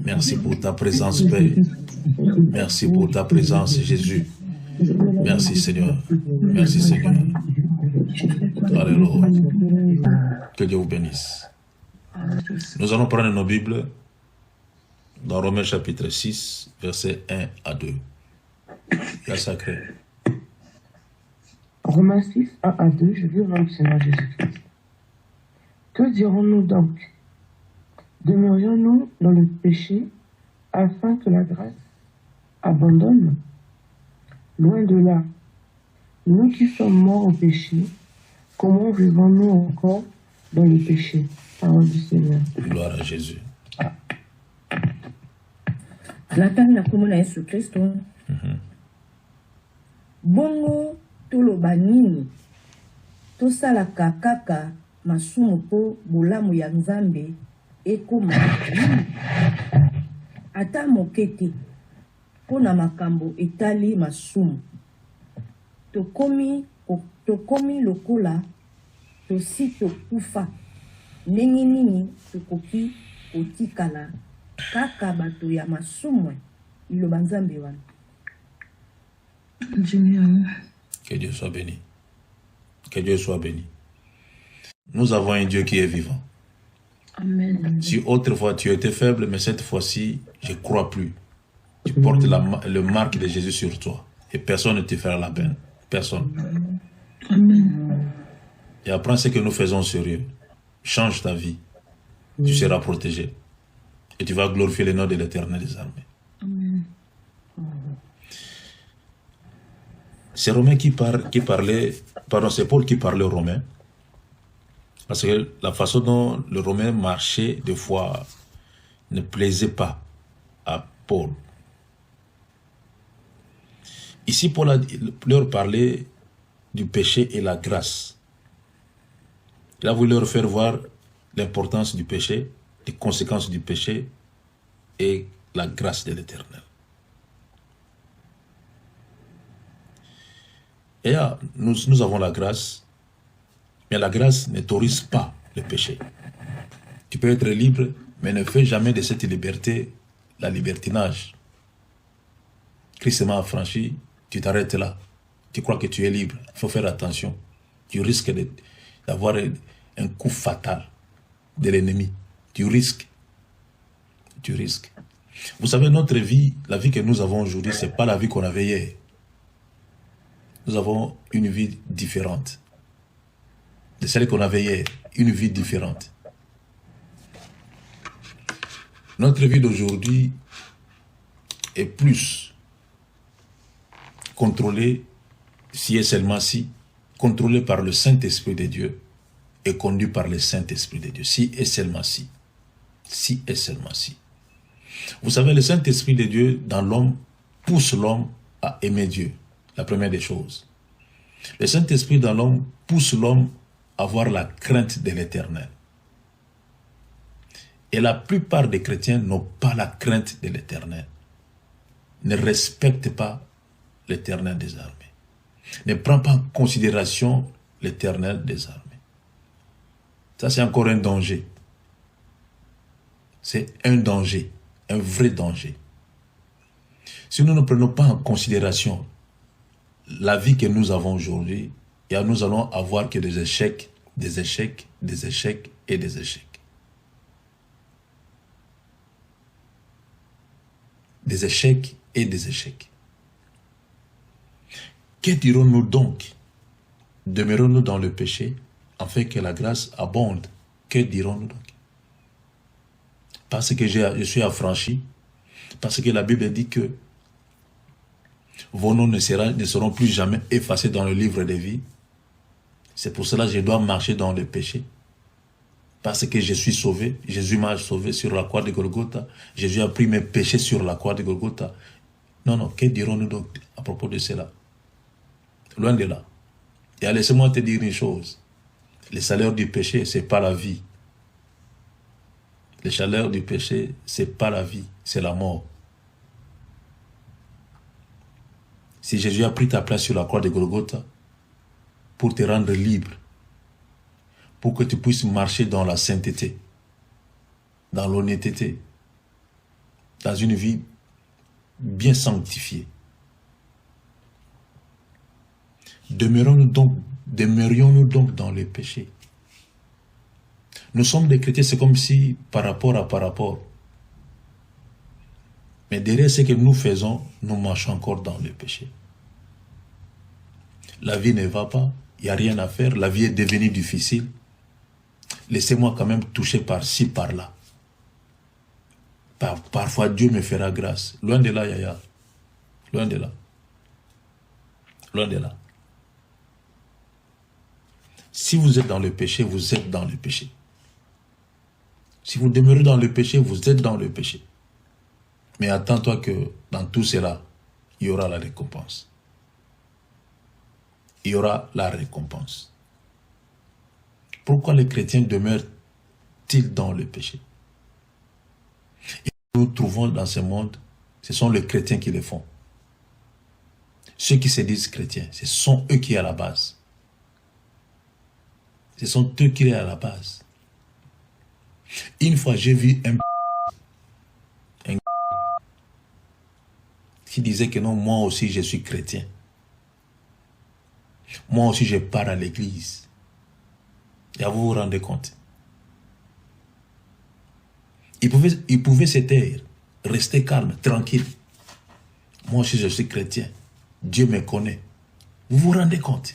Merci pour ta présence, Père. Merci pour ta présence, Jésus. Merci, Seigneur. Merci, Seigneur. Alléluia. Que Dieu vous bénisse. Nous allons prendre nos Bibles dans Romains chapitre 6, versets 1 à 2. La sacrée. Romains 6, 1 à 2, je veux rendre Seigneur Jésus-Christ. Que dirons-nous donc? Demeurions-nous dans le péché afin que la grâce abandonne? Loin de là. Nous qui sommes morts au péché, comment vivons-nous encore dans le péché? Parole du Seigneur. Gloire à Jésus. Nathan na komona Yesu Kristo. Bongo toloba nini? Tosalaka kaka masumu po bolamu ya Nzambe ekoma. Ata mokete po na makambo etali masumu. Tokomi lokola tosi tokufa. Ndenge nini tokoki kotikala kaka bato ya masumu iloba Nzambe wana. Que Dieu soit béni. Que Dieu soit béni. Nous avons un Dieu qui est vivant. Amen. Si autrefois tu étais faible, mais cette fois-ci, je ne crois plus. Tu portes le marque de Jésus sur toi. Et personne ne te fera la peine. Personne. Amen. Et apprends ce que nous faisons sérieux. Change ta vie. Tu seras protégé. Et tu vas glorifier le nom de l'Éternel des armées. Amen. C'est Romain qui parlait, pardon, c'est Paul qui parlait aux Romains. Parce que la façon dont le Romain marchait, des fois, ne plaisait pas à Paul. Ici, Paul a leur parlé du péché et la grâce. Il a voulu leur faire voir l'importance du péché, les conséquences du péché et la grâce de l'Éternel. Et là, nous avons la grâce, mais la grâce n'autorise pas le péché. Tu peux être libre, mais ne fais jamais de cette liberté la libertinage. Christ m'a affranchi, tu t'arrêtes là. Tu crois que tu es libre. Il faut faire attention. Tu risques d'avoir un coup fatal de l'ennemi. Tu risques. Vous savez, notre vie, la vie que nous avons aujourd'hui, ce n'est pas la vie qu'on avait hier. Nous avons une vie différente de celle qu'on avait hier, une vie différente. Notre vie d'aujourd'hui est plus contrôlée, si et seulement si, contrôlée par le Saint-Esprit de Dieu et conduite par le Saint-Esprit de Dieu, si et seulement si. Si et seulement si. Vous savez, le Saint-Esprit de Dieu dans l'homme pousse l'homme à aimer Dieu. La première des choses. Le Saint-Esprit dans l'homme pousse l'homme à avoir la crainte de l'Éternel. Et la plupart des chrétiens n'ont pas la crainte de l'Éternel. Ne respectent pas l'Éternel des armées. Ne prend pas en considération l'Éternel des armées. Ça, c'est encore un danger. C'est un danger, un vrai danger. Si nous ne prenons pas en considération la vie que nous avons aujourd'hui, et nous allons avoir que des échecs, des échecs, des échecs et des échecs. Des échecs et des échecs. Que dirons-nous donc? Demeurons-nous dans le péché afin que la grâce abonde? Que dirons-nous donc? Parce que je suis affranchi, parce que la Bible dit que vos noms ne seront plus jamais effacés dans le livre de vie. C'est pour cela que je dois marcher dans le péché. Parce que je suis sauvé. Jésus m'a sauvé sur la croix de Golgotha. Jésus a pris mes péchés sur la croix de Golgotha. Non, que dirons-nous donc à propos de cela? Loin de là. Et laissez-moi te dire une chose. Le salaire du péché, ce n'est pas la vie. Le salaire du péché, ce n'est pas la vie, c'est la mort. Si Jésus a pris ta place sur la croix de Golgotha pour te rendre libre, pour que tu puisses marcher dans la sainteté, dans l'honnêteté, dans une vie bien sanctifiée. Demeurions-nous donc dans le péché. Nous sommes des chrétiens, c'est comme si par rapport. Mais derrière ce que nous faisons, nous marchons encore dans le péché. La vie ne va pas, il n'y a rien à faire, la vie est devenue difficile. Laissez-moi quand même toucher par-ci, par-là. Parfois, Dieu me fera grâce. Loin de là, Yaya. Loin de là. Loin de là. Si vous êtes dans le péché, vous êtes dans le péché. Si vous demeurez dans le péché, vous êtes dans le péché. Mais attends-toi que dans tout cela, il y aura la récompense. Il y aura la récompense. Pourquoi les chrétiens demeurent-ils dans le péché? Et nous trouvons dans ce monde, ce sont les chrétiens qui le font. Ceux qui se disent chrétiens, ce sont eux qui sont à la base. Ce sont eux qui sont à la base. Une fois, j'ai vu un qui disait que non, moi aussi je suis chrétien. Moi aussi je pars à l'église. Et vous vous rendez compte. Il pouvait se taire, rester calme, tranquille. Moi aussi je suis chrétien. Dieu me connaît. Vous vous rendez compte?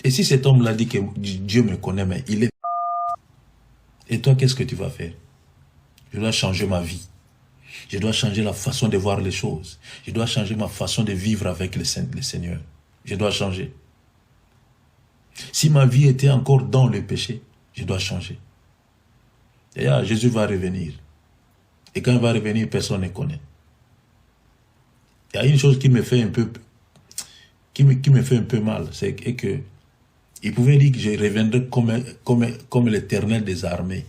Et si cet homme l'a dit que Dieu me connaît, mais il est... Et toi, qu'est-ce que tu vas faire? Je dois changer ma vie. Je dois changer la façon de voir les choses. Je dois changer ma façon de vivre avec le Seigneur. Je dois changer. Si ma vie était encore dans le péché, je dois changer. Et là, Jésus va revenir. Et quand il va revenir, personne ne connaît. Il y a une chose qui me fait un peu, qui me fait un peu mal, c'est que il pouvait dire que je reviendrai comme l'Éternel des armées,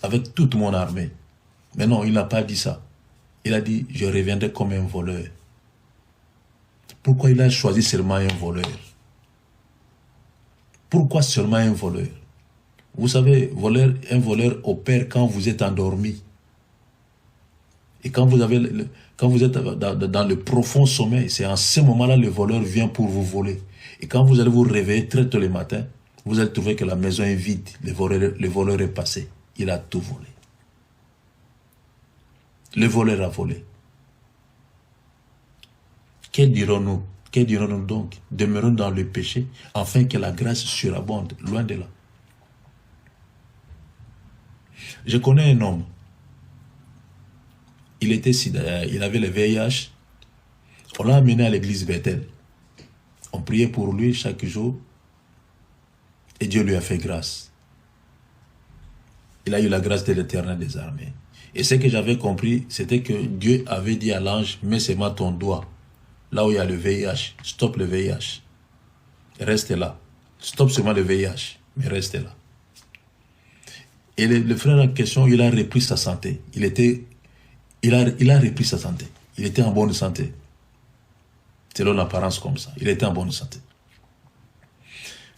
avec toute mon armée. Mais non, il n'a pas dit ça. Il a dit, je reviendrai comme un voleur. Pourquoi il a choisi seulement un voleur? Pourquoi seulement un voleur? Vous savez, un voleur opère quand vous êtes endormi. Et quand vous êtes dans le profond sommeil, c'est en ce moment-là le voleur vient pour vous voler. Et quand vous allez vous réveiller très tôt le matin, vous allez trouver que la maison est vide. Le voleur est passé. Il a tout volé. Le voleur a volé. Que dirons-nous? Que dirons-nous donc? Demeurons dans le péché, afin que la grâce surabonde, loin de là. Je connais un homme. Il avait le VIH. On l'a amené à l'église Bethel. On priait pour lui chaque jour. Et Dieu lui a fait grâce. Il a eu la grâce de l'Éternel des armées. Et ce que j'avais compris, c'était que Dieu avait dit à l'ange, mets seulement ton doigt, là où il y a le VIH, stoppe le VIH. Reste là. Stoppe seulement le VIH, mais reste là. Et le frère en question, il a repris sa santé. Il a repris sa santé. Il était en bonne santé. Selon l'apparence comme ça. Il était en bonne santé.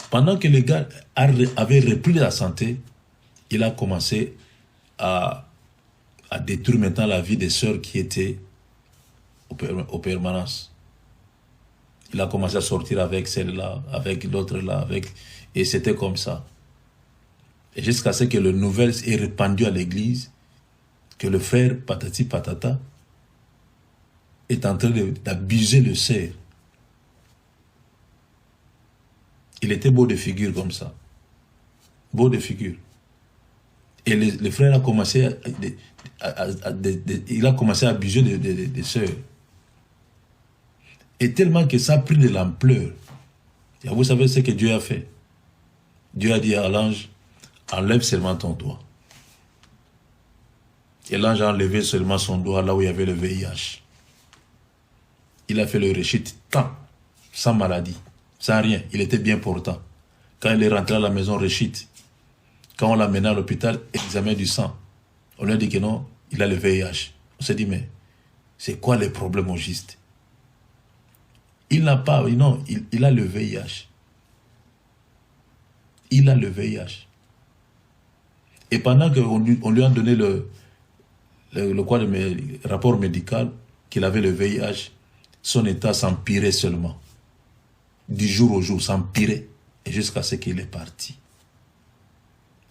Pendant que le gars avait repris la santé, il a commencé à détruire maintenant la vie des sœurs qui étaient aux permanences. Il a commencé à sortir avec celle-là, avec l'autre là, et c'était comme ça. Et jusqu'à ce que le nouvelle est répandu à l'église, que le frère patati patata est en train d'abuser le cerf. Il était beau de figure comme ça. Beau de figure. Et le frère a commencé il a commencé à abuser des sœurs. Et tellement que ça a pris de l'ampleur. Vous savez ce que Dieu a fait? Dieu a dit à l'ange, enlève seulement ton doigt. Et l'ange a enlevé seulement son doigt là où il y avait le VIH. Il a fait le réchit sans maladie, sans rien. Il était bien portant. Quand il est rentré à la maison, réchit. Quand on l'a mené à l'hôpital, examen du sang. On lui a dit que non, il a le VIH. On s'est dit, mais c'est quoi le problème au juste? Il n'a pas, non, il a le VIH. Il a le VIH. Et pendant qu'on lui a donné le rapport médical qu'il avait le VIH, son état s'empirait seulement. Du jour au jour, s'empirait. Et jusqu'à ce qu'il est parti.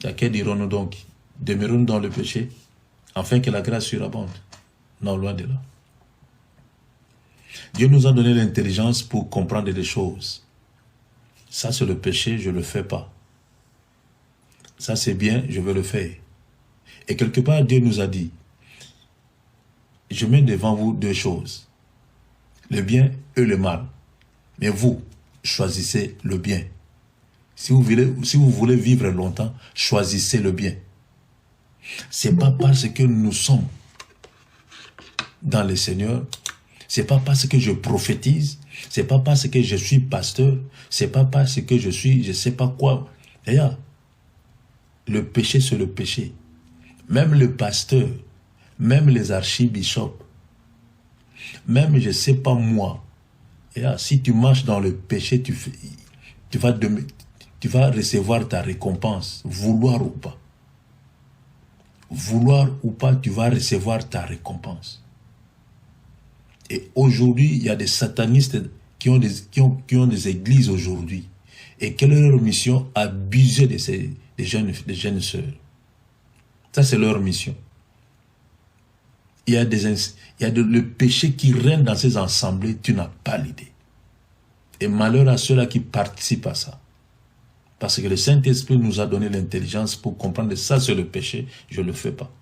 À que dirons-nous donc? Demeurons-nous dans le péché, afin que la grâce surabonde? Non, loin de là. Dieu nous a donné l'intelligence pour comprendre des choses. Ça, c'est le péché, je ne le fais pas. Ça, c'est bien, je veux le faire. Et quelque part, Dieu nous a dit, je mets devant vous deux choses, le bien et le mal. Mais vous, choisissez le bien. Si vous voulez vivre longtemps, choisissez le bien. Ce n'est pas parce que nous sommes dans le Seigneur, ce n'est pas parce que je prophétise, ce n'est pas parce que je suis pasteur, ce n'est pas parce que je suis, je ne sais pas quoi. D'ailleurs, le péché, c'est le péché. Même le pasteur, même les archibishops, même je ne sais pas moi. D'ailleurs, si tu marches dans le péché, tu vas recevoir ta récompense, vouloir ou pas. Vouloir ou pas, tu vas recevoir ta récompense. Et aujourd'hui, il y a des satanistes qui ont des églises aujourd'hui. Et quelle est leur mission? Abuser des jeunes sœurs. Ça, c'est leur mission. Il y a le péché qui règne dans ces assemblées, tu n'as pas l'idée. Et malheur à ceux-là qui participent à ça. Parce que le Saint-Esprit nous a donné l'intelligence pour comprendre que ça c'est le péché, je ne le fais pas.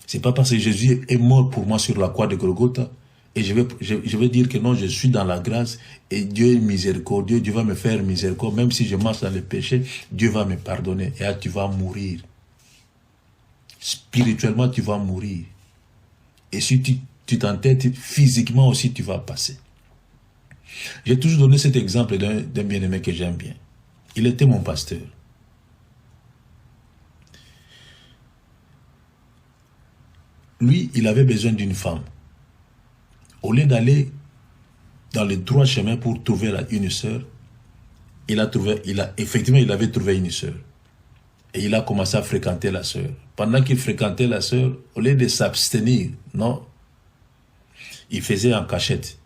C'est pas parce que Jésus est mort pour moi sur la croix de Golgotha et je vais dire que non, je suis dans la grâce et Dieu est miséricordieux, Dieu va me faire miséricorde, même si je marche dans le péché, Dieu va me pardonner et là tu vas mourir. Spirituellement tu vas mourir. Et si tu t'entêtes, physiquement aussi tu vas passer. J'ai toujours donné cet exemple d'un bien-aimé que j'aime bien. Il était mon pasteur. Lui, il avait besoin d'une femme. Au lieu d'aller dans le droit chemin pour trouver une sœur, effectivement, il avait trouvé une sœur. Et il a commencé à fréquenter la sœur. Pendant qu'il fréquentait la sœur, au lieu de s'abstenir, non, il faisait en cachette.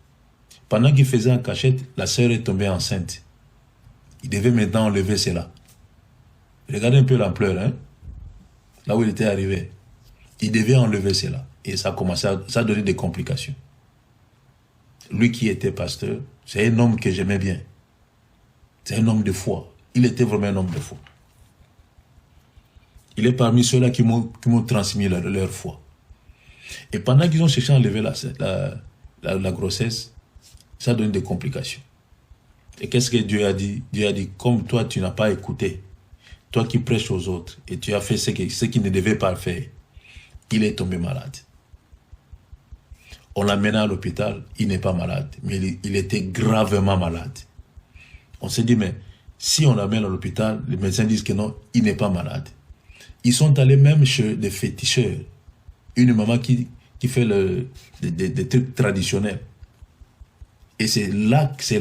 Pendant qu'il faisait en cachette, la sœur est tombée enceinte. Il devait maintenant enlever cela. Regardez un peu l'ampleur, hein? Là où il était arrivé. Il devait enlever cela. Et ça a commencé ça a donné des complications. Lui qui était pasteur, c'est un homme que j'aimais bien. C'est un homme de foi. Il était vraiment un homme de foi. Il est parmi ceux-là qui m'ont transmis leur foi. Et pendant qu'ils ont cherché à enlever la grossesse, ça a donné des complications. Et qu'est-ce que Dieu a dit? Dieu a dit, comme toi tu n'as pas écouté, toi qui prêches aux autres, et tu as fait ce qu'il ne devait pas faire, il est tombé malade. On l'a mené à l'hôpital, il n'est pas malade, mais il était gravement malade. On s'est dit, mais si on l'amène à l'hôpital, les médecins disent que non, il n'est pas malade. Ils sont allés même chez des féticheurs. Une maman qui fait des trucs traditionnels. Et c'est là que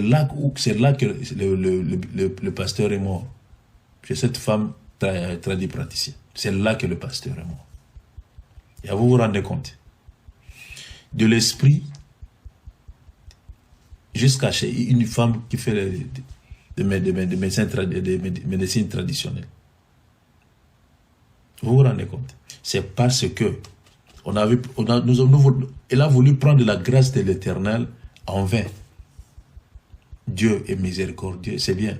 le pasteur est mort. Chez cette femme tradipraticienne. C'est là que le pasteur est mort. Et vous vous rendez compte. De l'esprit jusqu'à chez une femme qui fait des médecines traditionnelles. Vous vous rendez compte. C'est parce que elle a voulu prendre la grâce de l'Éternel en vain. Dieu est miséricordieux, c'est bien.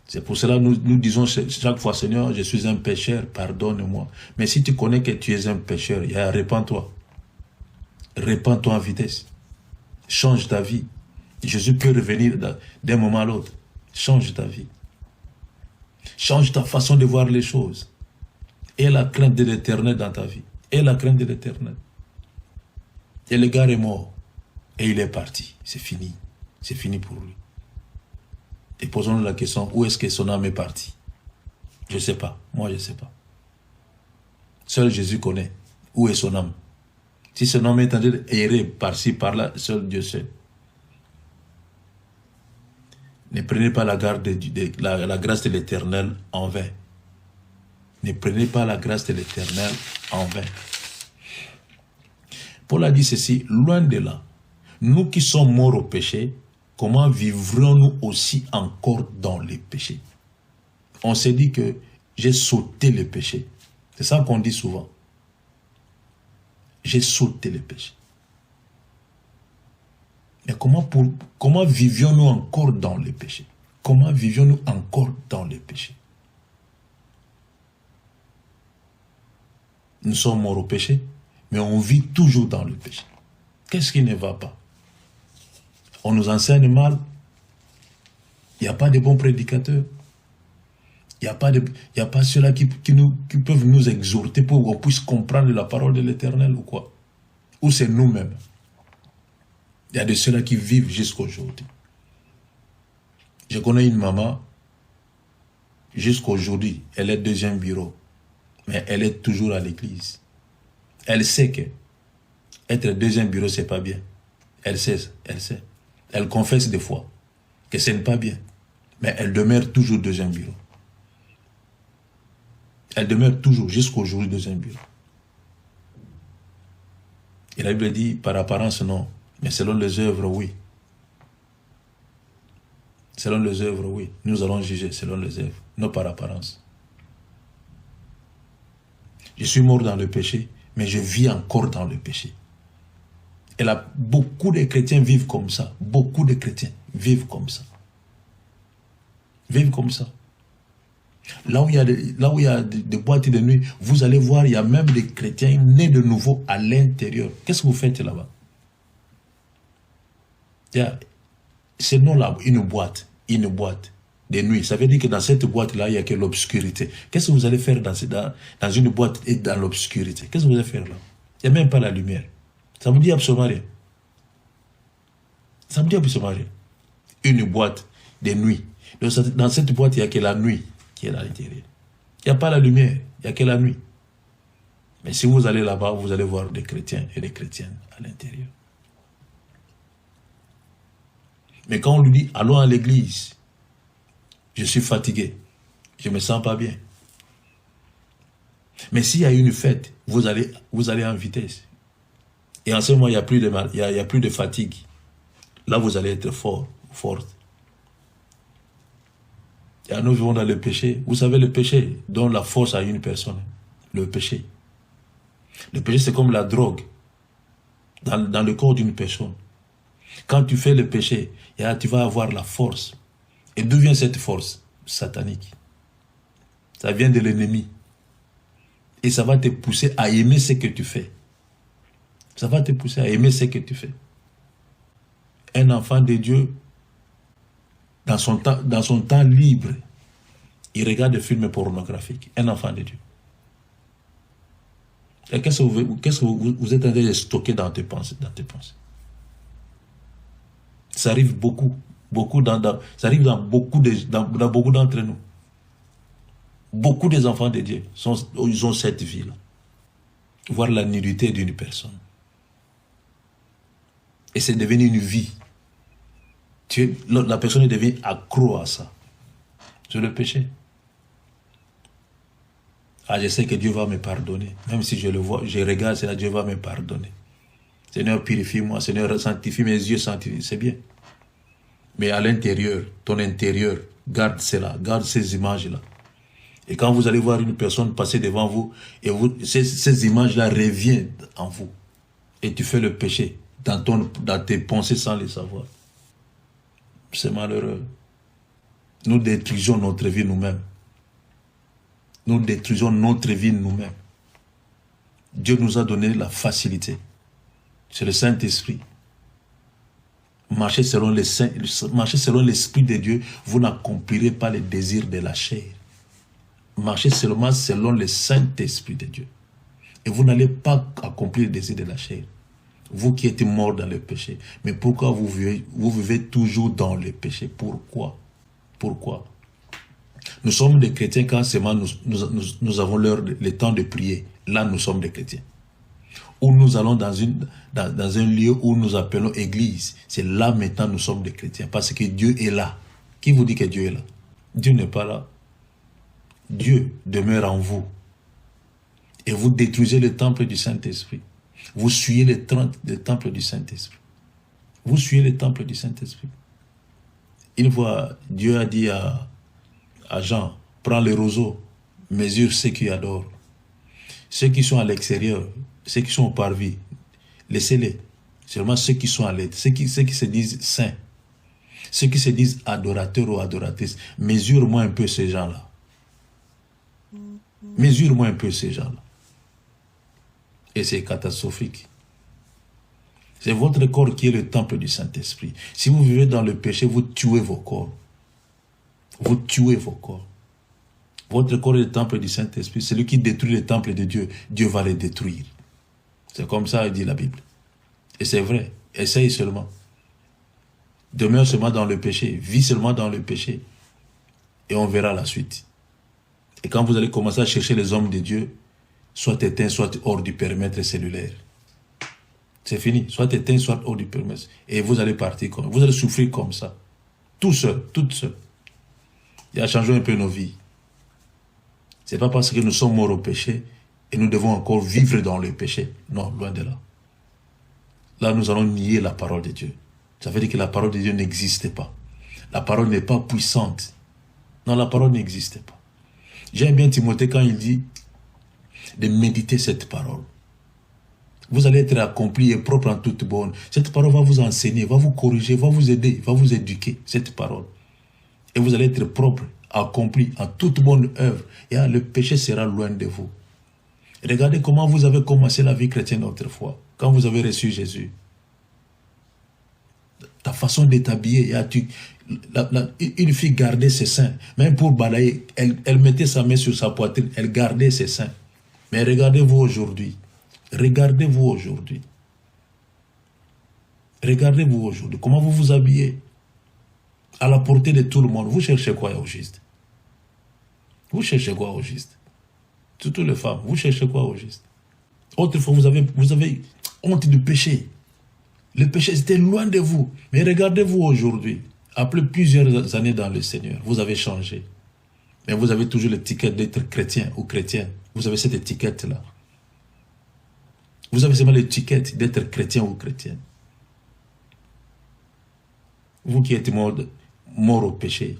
C'est pour cela que nous disons chaque fois, Seigneur, je suis un pécheur, pardonne-moi. Mais si tu connais que tu es un pécheur, répands-toi. Répands-toi en vitesse. Change ta vie. Jésus peut revenir d'un moment à l'autre. Change ta vie. Change ta façon de voir les choses. Et la crainte de l'Éternel dans ta vie. Et la crainte de l'Éternel. Et le gars est mort. Et il est parti. C'est fini. C'est fini pour lui. Et posons-nous la question, où est-ce que son âme est partie? Je ne sais pas. Moi, je ne sais pas. Seul Jésus connaît où est son âme. Si son âme est en train d'errer par-ci, par-là, seul Dieu sait. Ne prenez pas la grâce de l'Éternel en vain. Ne prenez pas la grâce de l'Éternel en vain. Paul a dit ceci, loin de là. Nous qui sommes morts au péché, comment vivrons-nous aussi encore dans les péchés? On s'est dit que j'ai sauté le péché. C'est ça qu'on dit souvent. J'ai sauté le péché. Mais comment vivions-nous encore dans le péché? Comment vivions-nous encore dans le péché? Nous sommes morts au péché, mais on vit toujours dans le péché. Qu'est-ce qui ne va pas? On nous enseigne mal. Il n'y a pas de bons prédicateurs. Il n'y a pas ceux-là qui peuvent nous exhorter pour qu'on puisse comprendre la parole de l'Éternel ou quoi? Ou c'est nous-mêmes? Il y a de ceux-là qui vivent jusqu'à aujourd'hui. Je connais une maman, jusqu'à aujourd'hui, elle est deuxième bureau, mais elle est toujours à l'église. Elle sait que être deuxième bureau, c'est pas bien. Elle sait. Elle confesse des fois que ce n'est pas bien, mais elle demeure toujours deuxième bureau. Elle demeure toujours, jusqu'à aujourd'hui, deuxième bureau. Et la Bible dit, par apparence, non. Mais selon les œuvres, oui. Selon les œuvres, oui. Nous allons juger selon les œuvres, non par apparence. Je suis mort dans le péché, mais je vis encore dans le péché. Et là, beaucoup de chrétiens vivent comme ça. Beaucoup de chrétiens vivent comme ça. Vivent comme ça. Là où il y a des boîtes de nuit, vous allez voir, il y a même des chrétiens nés de nouveau à l'intérieur. Qu'est-ce que vous faites là-bas? C'est non là, une boîte de nuit. Ça veut dire que dans cette boîte-là, il n'y a que l'obscurité. Qu'est-ce que vous allez faire dans une boîte et dans l'obscurité? Qu'est-ce que vous allez faire là? Il n'y a même pas la lumière. Ça me dit absolument rien. Ça me dit absolument rien. Une boîte de nuit. Donc, dans cette boîte, il n'y a que la nuit qui est à l'intérieur. Il n'y a pas la lumière, il n'y a que la nuit. Mais si vous allez là-bas, vous allez voir des chrétiens et des chrétiennes à l'intérieur. Mais quand on lui dit, allons à l'église, je suis fatigué, je ne me sens pas bien. Mais s'il y a une fête, vous allez en vitesse. Et en ce moment, il n'y a plus de fatigue. Là, vous allez être fort, forte. Et nous vivons dans le péché. Vous savez, le péché donne la force à une personne. Le péché. Le péché, c'est comme la drogue dans le corps d'une personne. Quand tu fais le péché, tu vas avoir la force. Et d'où vient cette force? Satanique. Ça vient de l'ennemi. Et ça va te pousser à aimer ce que tu fais. Ça va te pousser à aimer ce que tu fais. Un enfant de Dieu, dans son temps libre, il regarde des films pornographiques. Un enfant de Dieu. Et qu'est-ce que vous êtes en train de stocker dans tes pensées? Ça arrive beaucoup. Ça arrive dans beaucoup d'entre nous. Beaucoup des enfants de Dieu, ils ont cette vie-là. Voir la nudité d'une personne. Et c'est devenu une vie. La personne devient accro à ça. C'est le péché. Je sais que Dieu va me pardonner. Même si je le vois, je regarde, c'est là Dieu va me pardonner. Seigneur, purifie-moi. Seigneur, sanctifie mes yeux, sanctifie. C'est bien. Mais à l'intérieur, ton intérieur, garde cela, garde ces images-là. Et quand vous allez voir une personne passer devant vous, et ces images-là reviennent en vous. Et tu fais le péché dans tes pensées sans le savoir. C'est malheureux. Nous détruisons notre vie nous-mêmes. Nous détruisons notre vie nous-mêmes. Dieu nous a donné la facilité. C'est le Saint-Esprit. Marchez selon l'Esprit de Dieu, vous n'accomplirez pas les désirs de la chair. Marchez seulement selon le Saint-Esprit de Dieu. Et vous n'allez pas accomplir les désirs de la chair. Vous qui êtes morts dans le péché. Mais pourquoi vous vivez toujours dans le péché? Pourquoi? Nous sommes des chrétiens quand seulement nous avons le temps de prier. Là, nous sommes des chrétiens. Ou nous allons dans un lieu où nous appelons église. C'est là maintenant nous sommes des chrétiens. Parce que Dieu est là. Qui vous dit que Dieu est là? Dieu n'est pas là. Dieu demeure en vous. Et vous détruisez le temple du Saint-Esprit. Vous suyez le temple du Saint-Esprit. Vous suyez le temple du Saint-Esprit. Une fois, Dieu a dit à Jean, prends le roseau, mesure ceux qui adorent. Ceux qui sont à l'extérieur, ceux qui sont au parvis, laissez-les. Seulement ceux qui sont à l'aide, ceux qui se disent saints, ceux qui se disent adorateurs ou adoratrices, mesure-moi un peu ces gens-là. Mesure-moi un peu ces gens-là. Et c'est catastrophique. C'est votre corps qui est le temple du Saint-Esprit. Si vous vivez dans le péché, vous tuez vos corps. Vous tuez vos corps. Votre corps est le temple du Saint-Esprit. Celui qui détruit le temple de Dieu, Dieu va le détruire. C'est comme ça, dit la Bible. Et c'est vrai. Essaye seulement. Demeure seulement dans le péché. Vis seulement dans le péché. Et on verra la suite. Et quand vous allez commencer à chercher les hommes de Dieu, soit éteints, soit hors du périmètre cellulaire. C'est fini. Soit éteint, soit hors du périmètre. Et vous allez partir comme ça. Vous allez souffrir comme ça. Tout seul, toute seule. Il a changé un peu nos vies. Ce n'est pas parce que nous sommes morts au péché et nous devons encore vivre dans le péché. Non, loin de là. Là, nous allons nier la parole de Dieu. Ça veut dire que la parole de Dieu n'existe pas. La parole n'est pas puissante. Non, la parole n'existe pas. J'aime bien Timothée quand il dit de méditer cette parole. Vous allez être accompli et propre en toute bonne. Cette parole va vous enseigner, va vous corriger, va vous aider, va vous éduquer, cette parole. Et vous allez être propre, accompli en toute bonne œuvre. Et le péché sera loin de vous. Regardez comment vous avez commencé la vie chrétienne autrefois, quand vous avez reçu Jésus. Ta façon de t'habiller, une fille gardait ses seins. Même pour balayer, elle mettait sa main sur sa poitrine, elle gardait ses seins. Mais regardez-vous aujourd'hui. Regardez-vous aujourd'hui. Regardez-vous aujourd'hui. Comment vous vous habillez? À la portée de tout le monde. Vous cherchez quoi au juste? Vous cherchez quoi au juste? Surtout les femmes. Vous cherchez quoi au juste? Autrefois, vous avez honte du péché. Le péché, c'était loin de vous. Mais regardez-vous aujourd'hui. Après plusieurs années dans le Seigneur, vous avez changé. Mais vous avez toujours l'étiquette d'être chrétien ou chrétienne. Vous avez cette étiquette-là. Vous avez seulement l'étiquette d'être chrétien ou chrétienne. Vous qui êtes mort au péché,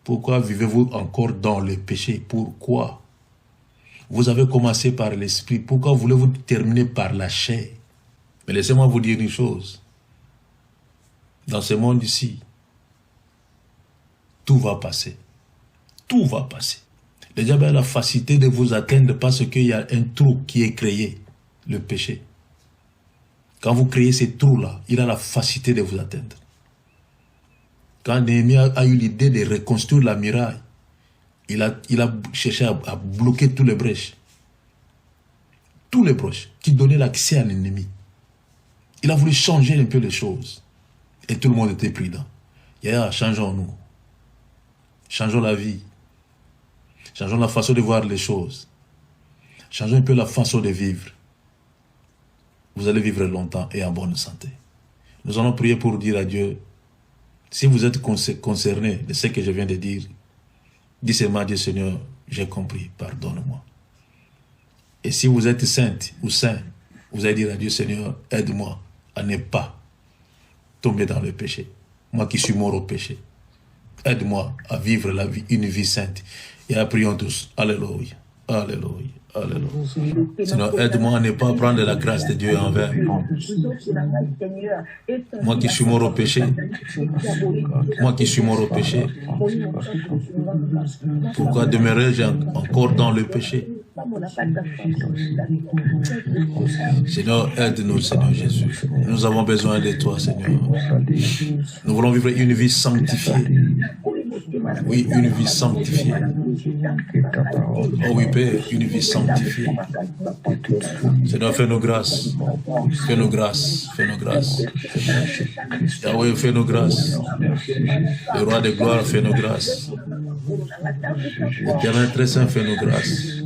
pourquoi vivez-vous encore dans le péché? Pourquoi? Vous avez commencé par l'esprit. Pourquoi voulez-vous terminer par la chair? Mais laissez-moi vous dire une chose. Dans ce monde ici, tout va passer. Tout va passer. Le diable a la facilité de vous atteindre parce qu'il y a un trou qui est créé, le péché. Quand vous créez ces trous-là, il a la facilité de vous atteindre. Quand Néhémie a eu l'idée de reconstruire la muraille, il a cherché à bloquer tous les brèches. Tous les brèches qui donnaient l'accès à l'ennemi. Il a voulu changer un peu les choses. Et tout le monde était prudent. Changeons-nous. Changeons la vie. Changeons la façon de voir les choses. Changeons un peu la façon de vivre. Vous allez vivre longtemps et en bonne santé. Nous allons prier pour dire à Dieu, si vous êtes concerné de ce que je viens de dire, dis seulement à Dieu, Seigneur, j'ai compris, pardonne-moi. Et si vous êtes sainte ou saint, vous allez dire à Dieu, Seigneur, aide-moi à ne pas tomber dans le péché. Moi qui suis mort au péché. Aide-moi à vivre une vie sainte. Et prions tous. Alléluia. Alléluia. Alléluia. Seigneur, aide-moi à ne pas prendre la grâce de Dieu envers moi. Moi qui suis mort au péché. Moi qui suis mort au péché. Pourquoi demeurais-je encore dans le péché? Seigneur, aide-nous, Seigneur Jésus. Nous avons besoin de toi, Seigneur. Nous voulons vivre une vie sanctifiée. Oui, une vie sanctifiée. Oh oui, Père, une vie sanctifiée. Seigneur, fais-nous grâce. Fais-nous grâce. Fais-nous grâce. Yahweh, fais-nous grâce. Le roi de gloire, fais-nous grâce. L'éternel très saint, fais-nous grâce.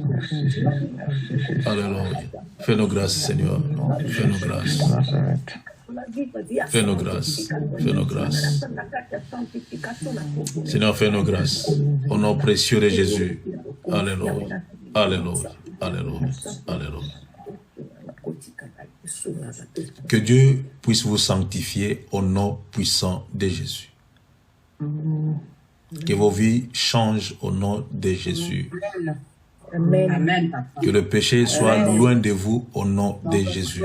Alléluia. Fais-nous grâce, Seigneur. Fais-nous grâce. Fais-nous grâce. Fais-nous grâce. Seigneur, fais-nous grâce. Au nom précieux de Jésus. Alléluia. Alléluia. Alléluia. Alléluia. Que Dieu puisse vous sanctifier au nom puissant de Jésus. Que vos vies changent au nom de Jésus. Amen. Que le péché soit loin de vous au nom de Jésus.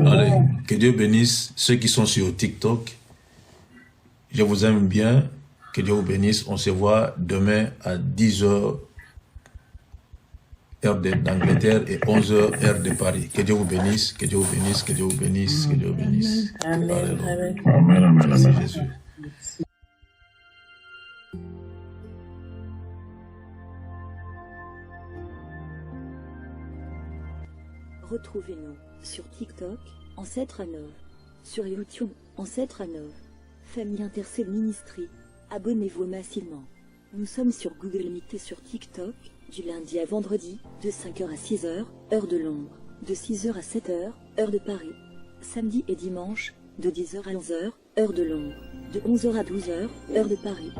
Allez, que Dieu bénisse ceux qui sont sur TikTok. Je vous aime bien. Que Dieu vous bénisse. On se voit demain à 10h, heure d'Angleterre, et 11h, heure de Paris. Que Dieu vous bénisse. Que Dieu vous bénisse. Que Dieu vous bénisse. Que Dieu vous bénisse. Amen. Amen. Merci Jésus. Retrouvez-nous sur TikTok, Ancêtre Anov, sur YouTube, Ancêtre Anov, Famille Intercelle Ministry. Abonnez-vous massivement. Nous sommes sur Google Meet et sur TikTok, du lundi à vendredi, de 5h à 6h, heure de Londres, de 6h à 7h, heure de Paris. Samedi et dimanche, de 10h à 11h, heure de Londres, de 11h à 12h, heure de Paris.